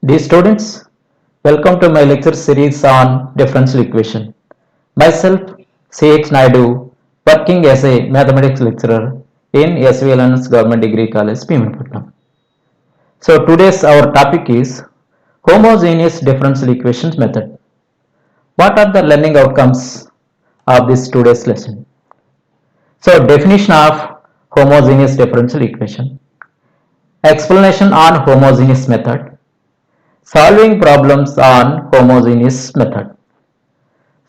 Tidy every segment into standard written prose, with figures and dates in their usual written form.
Dear students, welcome to my lecture series on differential equation. Myself, C.H. Naidu, working as a mathematics lecturer in SVLNS Government Degree College, Bhimapatnam. So today's our topic is homogeneous differential equations method. What are the learning outcomes of this today's lesson? So definition of homogeneous differential equation, explanation on homogeneous method, solving problems on homogeneous method.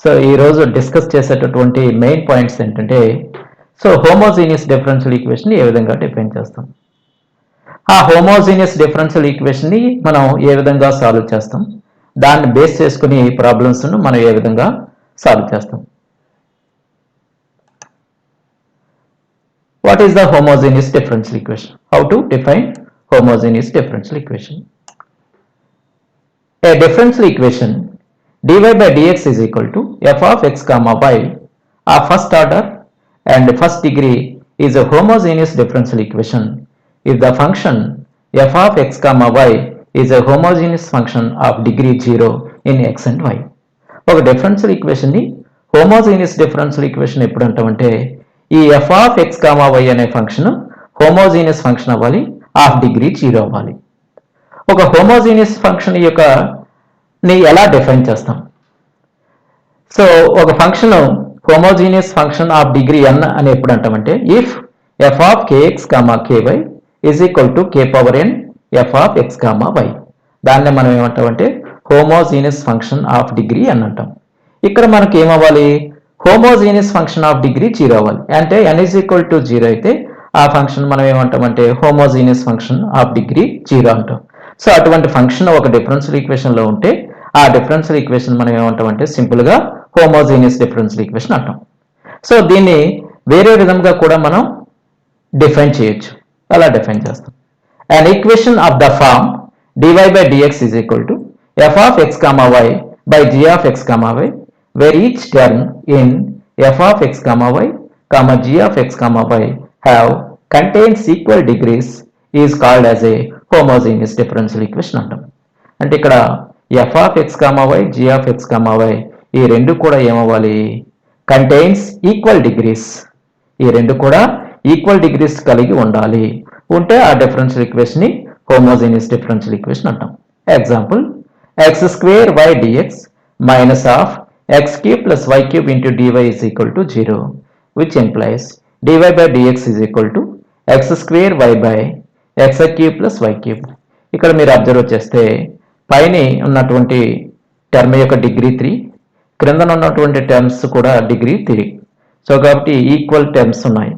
So ఈరోజు discuss చేసేటటువంటి main points ఏంటంటే, so homogeneous differential ఈక్వేషన్ని ఏ విధంగా define చేస్తాం, ఆ homogeneous differential ఈక్వేషన్ని మనం ఏ విధంగా సాల్వ్ చేస్తాం, దాన్ని బేస్ చేసుకుని ప్రాబ్లమ్స్ను మనం ఏ విధంగా సాల్వ్ చేస్తాం. What is the homogeneous differential equation? How to define homogeneous differential equation? A differential equation dy by dx is equal to f of x comma y of first order and first degree is a homogeneous differential equation if the function f of x comma y is a homogeneous function of degree 0 in x and y. ఒక differential equation ని homogeneous differential equation ఎప్పుడు అంటామంటే, ఈ f of x comma y అనే function homogeneous function అవ్వాలి, of degree 0 అవ్వాలి. ఒక homogeneous function యొక్క ని ఎలా డిఫైన్ చేస్తాం? సో ఒక function homogeneous function of degree n అని ఎప్పుడు అంటామంటే, if f of kx ky is equal to k power n f of x y. దాన్ని మనం ఏమంటామంటే homogeneous function of degree n అంటాం. ఇక్కడ మనకి ఏమవ్వాలి? హోమోజీనియస్ ఫంక్షన్ ఆఫ్ డిగ్రీ 0 అవ్వాలి. అంటే n ఈజ్ ఈక్వల్ టు 0 అయితే ఆ ఫంక్షన్ మనం ఏమంటామంటే హోమోజీనియస్ ఫంక్షన్ ఆఫ్ డిగ్రీ 0 అంటాం. సో అటువంటి ఫంక్షన్ ఒక డిఫరెన్షియల్ ఈక్వేషన్ లో ఉంటే ఆ డిఫరెన్షియల్ ఈక్వేషన్ మనం ఏమంటామంటే సింపుల్ గా హోమోజీనియస్ డిఫరెన్షియల్ ఈక్వేషన్ అంటాం. సో దీన్ని వేరే విధంగా కూడా మనం డిఫైన్ చేయొచ్చు. అలా డిఫైన్ చేస్తాం. an equation of the form dy by dx is equal to f of x comma y by g of x comma y where each term in f of x comma y comma g of x comma y have contains equal degrees is called as a homogeneous differential equation అంటాం. అంటే ఇక్కడ f of x comma y g of x comma y ఈ రెండు కూడా ఏమవ్వాలి? Contains equal degrees. ఈ రెండు కూడా ఈక్వల్ డిగ్రీస్ కలిగి ఉండాలి. ఉంటే ఆ డిఫరెన్షియల్ ఈక్వేషన్ ని హోమోజీనియస్ డిఫరెన్షియల్ ఈక్వేషన్ అంటాం. Example, x square y dx minus of x cube plus y cube into dy is equal to 0, which implies dy by dx is equal to x square y by x cube plus y cube. ఇక్కడ మీరు observe చేస్తే పైన ఉన్నటువంటి term యొక్క degree 3, క్రిందన ఉన్నటువంటి terms కూడా degree 3. So కాబట్టి equal terms ఉన్నాయి,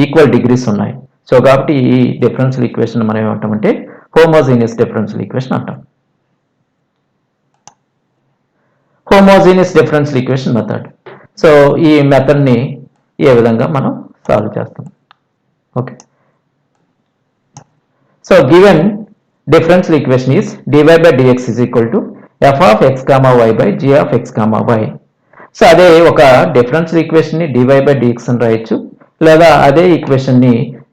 ఈక్వల్ డిగ్రీస్ ఉన్నాయి. సో కాబట్టి ఈ డిఫరెన్షియల్ ఈక్వేషన్ మనం ఏమంటామంటే హోమోజీనియస్ డిఫరెన్షియల్ ఈక్వేషన్ అంటాం. Homogeneous differential equation method. So ఈ మెథడ్ని ఏ విధంగా మనం సాల్వ్ చేస్తాం? Okay. So given differential equation is dy by dx is equal to f of x comma y by g of x comma y. So అదే ఒక differential equation ని dy by dx అని రాయొచ్చు, లేదా అదే ఈక్వేషన్ ని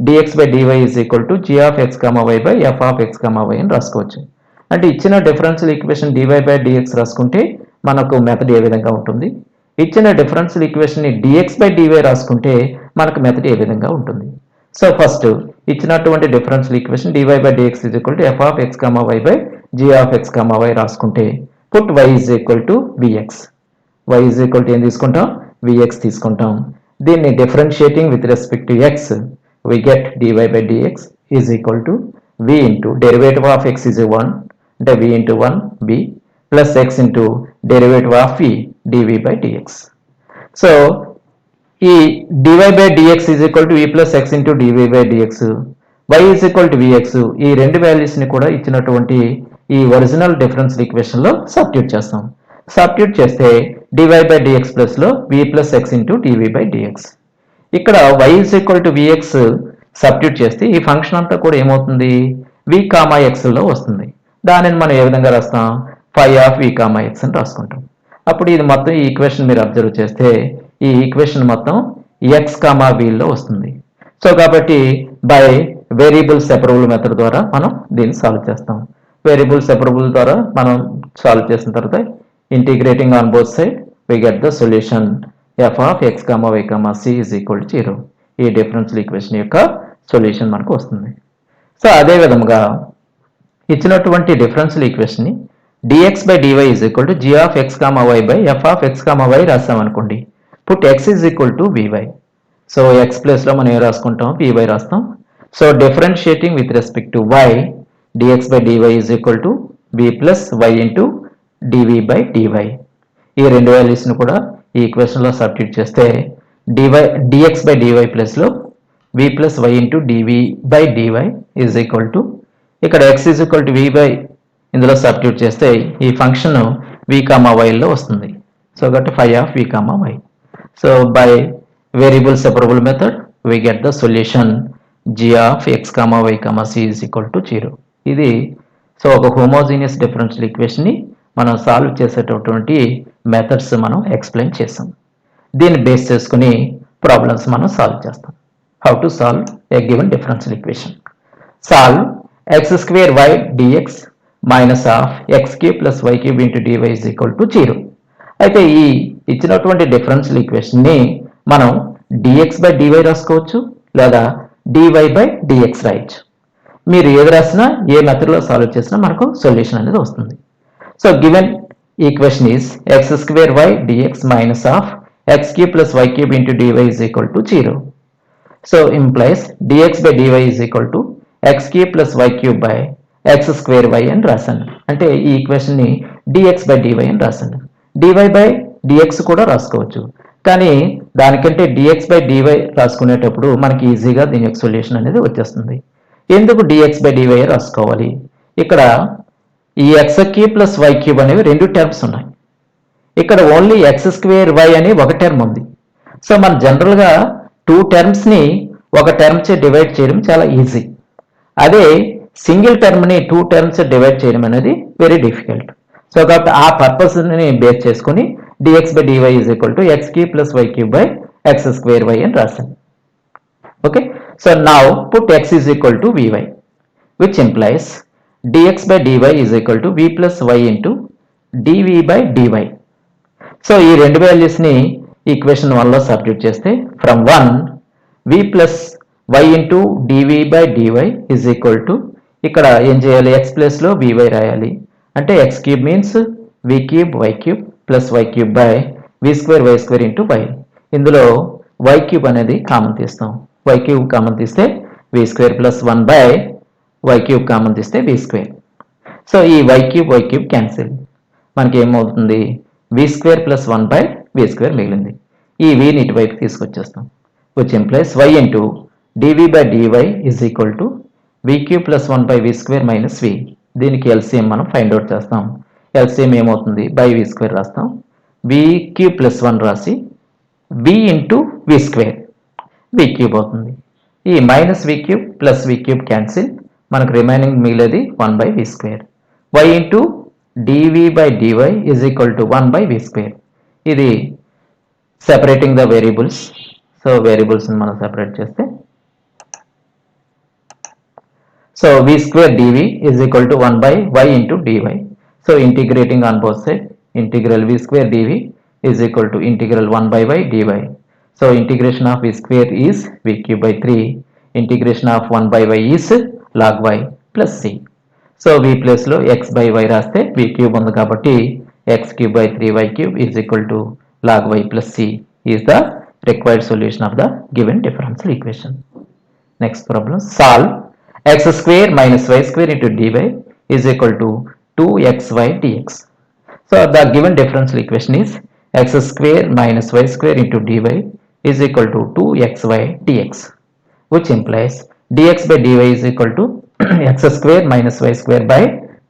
dx by dy is equal to g of x comma y by f of x comma y అని రాసుకోవచ్చు. అంటే ఇచ్చిన differential equation dy by dx రాసుకుంటే మనకు మెథడ్ ఏ విధంగా ఉంటుంది, ఇచ్చిన డిఫరెన్షియల్ ఈక్వేషన్ ని dx by dy రాసుకుంటే మనకు మెథడ్ ఏ విధంగా ఉంటుంది. సో ఫస్ట్ ఇచ్చినటువంటి differential equation dy by dx is equal to f of x comma y by g of x comma y రాసుకుంటే put y is equal to vx. y is equal to ఏం తీసుకుంటాం? vx తీసుకుంటాం. దీన్ని differentiating with respect to x we get dy by dx is equal to v into derivative of x is 1 అంటే v into 1 v plus x into derivative of v dv by dx. So ఈ dy by dx is equal to v plus x into dv by dx, y is equal to vx, ఈ రెండు values ని కూడా ఇచ్చినటువంటి ఈ original differential equation లో substitute చేస్తాం. Substitute చేస్తే dy by dx ప్లస్ లో v plus x into dv by dx. ఇక్కడ y is equal to vx substitute చేస్తే ఈ ఫంక్షన్ అంతా కూడా ఏమవుతుంది? v కామా x లో వస్తుంది. దానిని మనం ఏ విధంగా రాస్తాం? phi of v comma x అని రాసుకుంటాం. అప్పుడు ఇది మొత్తం ఈ ఈక్వేషన్ మీరు అబ్జర్వ్ చేస్తే ఈ ఈక్వేషన్ మొత్తం x కామా v లో వస్తుంది. సో కాబట్టి బై వేరియబుల్ సెపరబుల్ మెథడ్ ద్వారా మనం దీన్ని సాల్వ్ చేస్తాం. వేరియబుల్ సెపరబుల్ ద్వారా మనం సాల్వ్ చేసిన తర్వాత integrating on both side we get the solution f of x, y, c is equal to 0. ఈ డిఫరెన్షియల్ ఈక్వేషన్ యొక్క సొల్యూషన్ మనకు వస్తుంది. సో అదే విధంగా ఇచ్చినటువంటి డిఫరెన్షియల్ ఈక్వేషన్ ని dx by dy is equal to g of x, y by f of x, y రాస్తామనుకోండి. Put x is equal to vy. So x place లో మనం ఏం రాసుకుంటాం, vy రాస్తాం. So differentiating with respect to y, dx by dy is equal to v plus y into dv by dy. ఈ రెండు వాల్యూస్ని కూడా ఈ ఈక్వేషన్లో సబ్స్టిట్యూట్ చేస్తే dx by dy ప్లస్లో v plus y into dv by dy is equal to ఇక్కడ x is equal to v by ఇందులో substitute చేస్తే ఈ ఫంక్షన్ v, yలో వస్తుంది. సో కాబట్టి phi of v, y. So by variable separable method we get the solution g of x, y, c is equal to 0. ఇది so ఒక homogeneous differential ఈక్వేషన్ని మనం solve చేసేటటువంటి మెథడ్స్ మనం ఎక్స్ప్లెయిన్ చేసాం. దీన్ని బేస్ చేసుకుని ప్రాబ్లమ్స్ మనం సాల్వ్ చేస్తాం. How to solve a given differential equation. Solve x square y dx minus of x cube plus y cube into dy is equal to 0. అయితే ఈ ఇచ్చినటువంటి డిఫరెన్షియల్ ఈక్వేషన్ని మనం dx by dy రాసుకోవచ్చు లేదా dy by dx రాయొచ్చు. మీరు ఏది రాసినా ఏ మెథడ్లో సాల్వ్ చేసినా మనకు సొల్యూషన్ అనేది వస్తుంది. So given equation is x square y dx minus of x cube plus y cube into dy is equal to 0. So implies dx by dy is equal to x cube plus y cube by x square y అని రాశాను. అంటే ఈ ఈక్వేషన్ని dx by dy అని రాశాను. dy by dx కూడా రాసుకోవచ్చు, కానీ దానికంటే dx by dy రాసుకునేటప్పుడు మనకి ఈజీగా దీని యొక్క సొల్యూషన్ అనేది వచ్చేస్తుంది. ఎందుకు dx by dy రాసుకోవాలి? ఇక్కడ ఈ x cube plus y cube అనేవి రెండు టర్మ్స్ ఉన్నాయి. ఇక్కడ ఓన్లీ x స్క్వేర్ y అని ఒక టర్మ్ ఉంది. సో మనం జనరల్గా టూ టర్మ్స్ని ఒక టర్మ్చే డివైడ్ చేయడం చాలా ఈజీ. అదే సింగిల్ టర్మ్ని టూ టర్మ్స్ డివైడ్ చేయడం అనేది వెరీ డిఫికల్ట్. సో కాబట్టి ఆ పర్పస్ని బేస్ చేసుకుని dx by dy is equal to x cube plus y cube by x square y అని రాశాను. Okay, so now put x is equal to vy, which implies dx by dy is equal to v plus y into dv by dy. So ఈ రెండు వాల్యూస్ని equation 1లో substitute చేస్తే from 1 v plus y into dv by dy is equal to ఇక్కడ ఏం చేయాలి, x ప్లేస్లో vy రాయాలి. అంటే x cube means v cube y cube plus y cube by v square y square into y. ఇందులో y cube అనేది common తీస్తాం. y cube common తీస్తే v square plus 1 by y cube common తీస్తే v square. So ఈ y cube cancel, మనకి ఏమవుతుంది, v square plus 1 by v square మిగిలింది. ఈ vని ఇటువైపు తీసుకొచ్చేస్తాం, which implies y into dv by dy is equal to v cube plus 1 by v square minus v. దీనికి ఎల్సిఎం మనం ఫైండ్ అవుట్ చేస్తాం. ఎల్సిఎం ఏమవుతుంది, బై v స్క్వేర్ రాస్తాం, v క్యూబ్ ప్లస్ 1 రాసి v into v square, v cube అవుతుంది. ఈ minus v cube plus v cube cancel, మనకు remaining మిగిలేది 1 by v square. y into dv by dy is equal to 1 by v square. ఇది separating the variables. So వేరియబుల్స్ని మనం separate చేస్తే so v square dv is equal to 1 by y into dy. So integrating on both side integral v square dv is equal to integral 1 by y dy. So integration of v square is v cube by 3. Integration of 1 by y is log y plus c. So v ప్లేస్లో x by y రాస్తే v cube ఉంది కాబట్టి x cube by 3y cube is equal to log y plus c is the required solution of the given differential equation. Next problem, solve x square minus y square into dy is equal to 2xy dx. So the given differential equation is x square minus y square into dy is equal to 2xy dx, which implies dx by dy is equal to x square minus y square by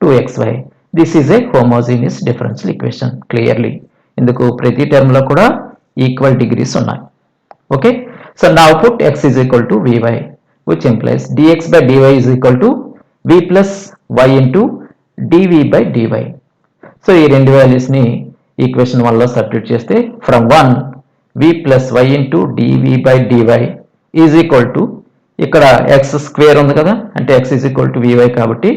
2xy. This is a homogeneous differential equation. Clearly, ఇందుకు ప్రతి term లో కూడా equal degrees ఉన్నాయి. Okay, so now put x is equal to vy, which implies dx by dy is equal to v plus y into dv by dy. So ఈ రెండు values ని equation 1లో substitute చేస్తే from 1 v plus y into dv by dy is equal to ఇక్కడ x square ఉంది కదా, అంటే x is equal to vy కాబట్టి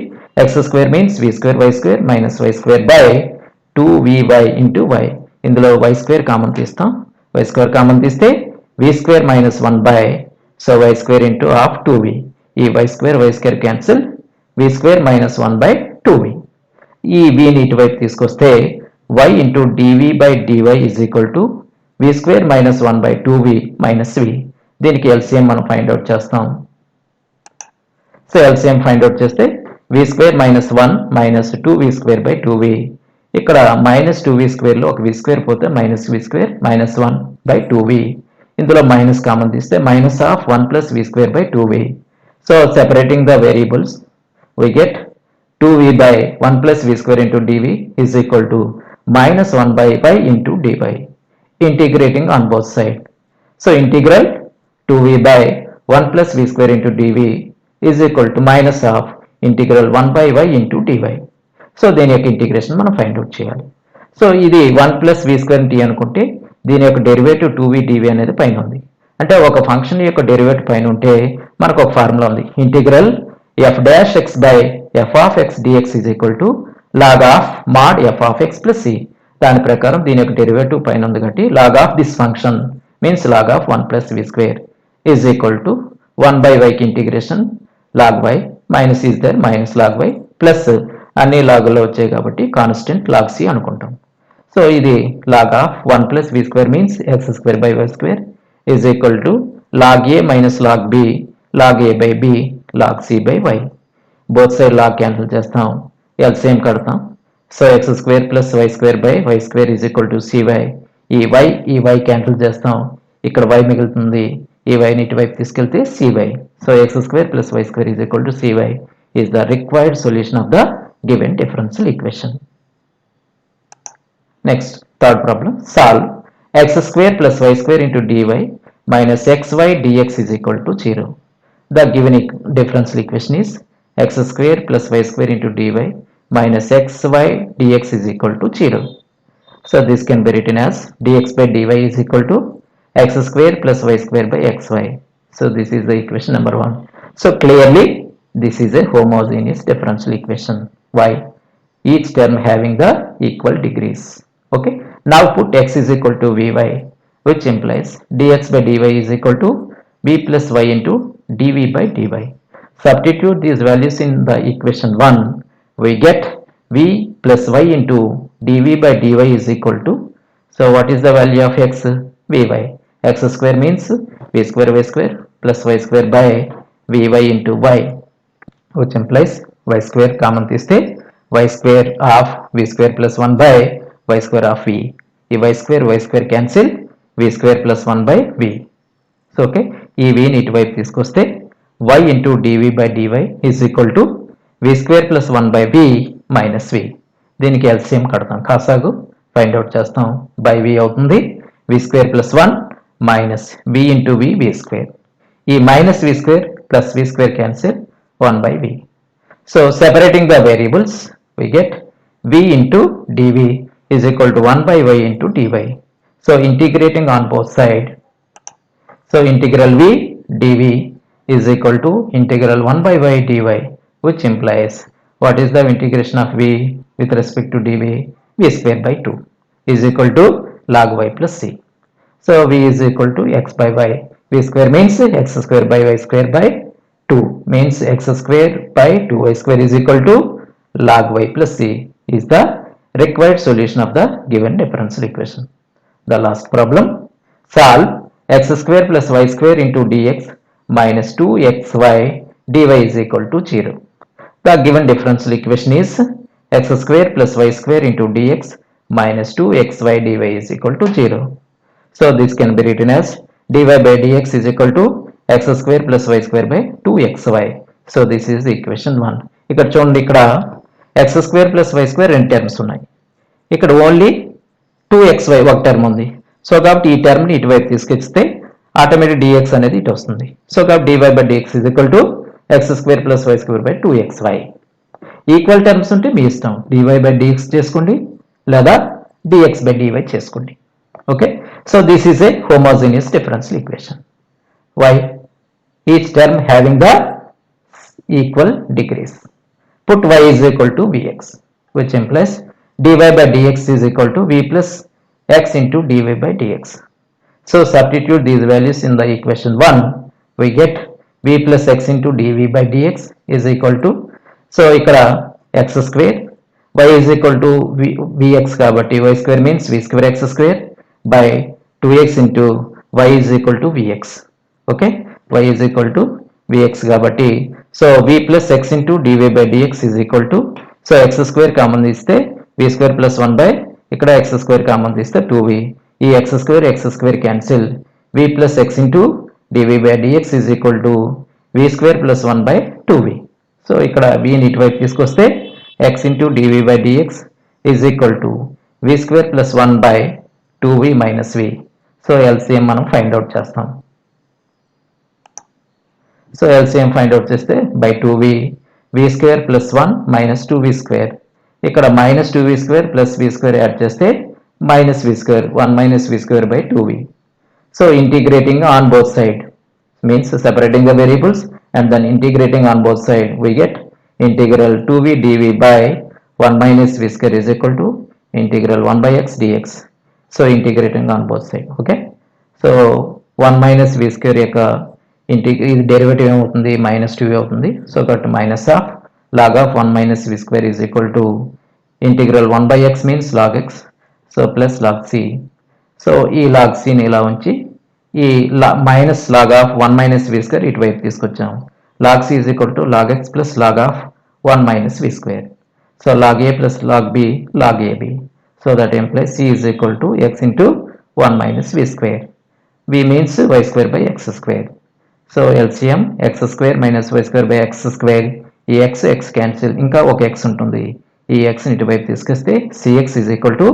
x square means v square y square minus y square by 2vy into y. ఇందులో y square common తీస్తాం. y square common తీస్తే v square minus 1 by so y square into half 2v. ఈ y square cancel v square minus 1 by 2v. ఈ v ని ఇటువైపు తీసుకొస్తే y into dv by dy is equal to v square minus 1 by 2v minus v. దీనికి LCM మనం find out చేస్తాం. So LCM find out చేస్తే v square minus 1 minus 2v square by 2v. ఇక్కడ minus 2v square లో ఒక v square పోతే minus v square minus 1 by 2v. ఇందులో minus common తీస్తే minus of 1 plus v square by 2v. So separating the variables we get 2v by 1 plus v square into dv is equal to minus 1 by y into dy. Integrating on both sides. So integral 2v by 1 plus v square into dv is equal to minus of integral 1 by y into dy. So దీని యొక్క integration మనం find out చేయాలి. So ఇది 1 plus v square t అనుకుంటే దీని యొక్క derivative 2v dv అనేది పైన ఉంది. అంటే ఒక ఫంక్షన్ యొక్క డెరివేటివ్ పైన ఉంటే మనకు ఒక ఫార్ములా ఉంది. Integral f dash x by f of x dx is equal to log of mod f of x plus c. దాని ప్రకారం దీని యొక్క డెరివేటివ్ పైన ఉంది కాబట్టి log of this function means log of 1 plus v square is equal to 1 by y కి integration log y minus is there minus log y plus అన్ని లాగుల్లో వచ్చాయి కాబట్టి కాన్స్టెంట్ log c అనుకుంటాం. సో ఇది log of 1 plus v square means x square by y square is equal to log a minus log b log a by b log c by y. Both side log cancel చేస్తాం, LCM కడతాం. So x square plus y square by y square is equal to cy. ఈ y cancel చేస్తాం, ఇక్కడ y మిగులుతుంది. ఈ y ని ఇటువైపు తీసుకెళ్తే cy. So x square plus y square is equal to cy is the required solution of the given differential equation. Next, third problem. Solve x square plus y square into dy minus xy dx is equal to 0. The given differential equation is x square plus y square into dy minus xy dx is equal to 0. So this can be written as dx by dy is equal to x square plus y square by xy. So this is the equation number 1. So clearly this is a homogeneous differential equation. Why? Each term having the equal degrees. Okay. Now put x is equal to vy, which implies dx by dy is equal to v plus y into dv by dy. Substitute these values in the equation 1. We get v plus y into dv by dy is equal to, so what is the value of x? Vy. X square means v square y square plus y square by vy into y, which implies y square common తీస్తే y square of v square plus 1 by y square of v. ఈ y square cancel v square plus 1 by v. So okay, ఈ v ని ఇటువైపు తీసుకొస్తే y into dv by dy is equal to v square plus 1 by v minus v. దీనికి LCM కడతాం, కాసాగు find out చేస్తాం. by v అవుతుంది v square plus 1 minus v into v square. ఈ minus v square plus v square cancel 1 by v. So separating the variables we get v into dv is equal to 1 by y into dy. So integrating on both sides, so integral v dv is equal to integral 1 by y dy, which implies what is the integration of v with respect to dv? V square by 2 is equal to log y plus c. So v is equal to x by y. V square means x square by y square by 2 means x square by 2y square is equal to log y plus c is the required solution of the given differential equation. The last problem. Solve x square plus y square into dx minus 2xy dy is equal to 0. The given differential equation is x square plus y square into dx minus 2xy dy is equal to 0. So this can be written as dy by dx is equal to x square plus y square by 2xy. So this is the equation 1. ఇక్కడ చూడండి, ఇక్కడ x square plus y square రెండు terms ఉన్నాయి. ఇక్కడ only 2xy ఒక term ఉంది. So కాబట్టి ఈ టర్మ్ని ఇటువైపు తీసుకొస్తే ఆటోమేటిక్ dx అనేది ఇటు వస్తుంది. సో కాబట్టి dy by dx is equal to x square plus y square by 2xy. Equal terms ఉంటే మీ ఇష్టం, dy by dx చేసుకోండి లేదా dx by dy చేసుకోండి. Okay, so this is a homogeneous differential equation. Why? Each term having the equal degrees. put y is equal to vx, which implies dy by dx is equal to v plus x into dy by dx. So substitute these values in the equation 1. We get v plus x into dv by dx is equal to, so ikkada x square, y is equal to vx kabatti y square means v square x square by 2x into y is equal to vx. Okay, y is equal to vx kabatti, so v plus x into dv by dx is equal to, so x square common తీస్తే v square plus 1 by ఇక్కడ x square common తీస్తే 2v, ఈ x square cancel, v plus x into dv by dx is equal to v square plus 1 by 2v. So ఇక్కడ v ని ఇటువైపు తీసుకొస్తే x into dv by dx is equal to v square plus 1 by 2v minus v. So LCM మనం find out చేస్తాం. So LCM find out చేస్తే by 2v, v square plus 1 minus 2v square, ఇక్కడ minus 2v square plus v square add చేస్తే minus v square, 1 minus v square by 2v. So integrating on both side means separating the variables and then integrating on both side, we get integral 2v dv by 1 minus v square is equal to integral 1 by x dx. So integrating on both side. Okay, so 1 minus v square యొక్క ఇది derivative ఏమవుతుంది, minus 2v అవుతుంది. So కాబట్టి minus of log of 1 minus v square is equal to integral 1 by x means log x, so plus log c. So ఈ log c ని ఇలా ఉంచి ఈ minus log of 1 minus v square ఇటువైపు తీసుకొచ్చాము. log c is equal to log x plus log of 1 minus v square. So log a plus log b log ab. So that implies c is equal to x into 1 minus v square. v means y square by x square. So LCM x square minus y square by x square, ఈ x cancel, ఇంకా ఒక x ఉంటుంది, ఈ x ని ఇటువైపు తీసుకొస్తే cx is equal to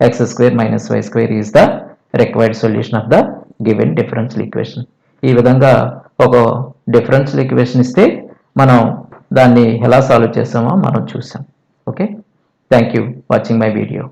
x square minus y square is the required solution of the given differential equation. ఈ విధంగా ఒక differential equation ఇస్తే మనం దాన్ని ఎలా సాల్వ్ చేస్తామో మనం చూసాం. Okay, thank you watching my video.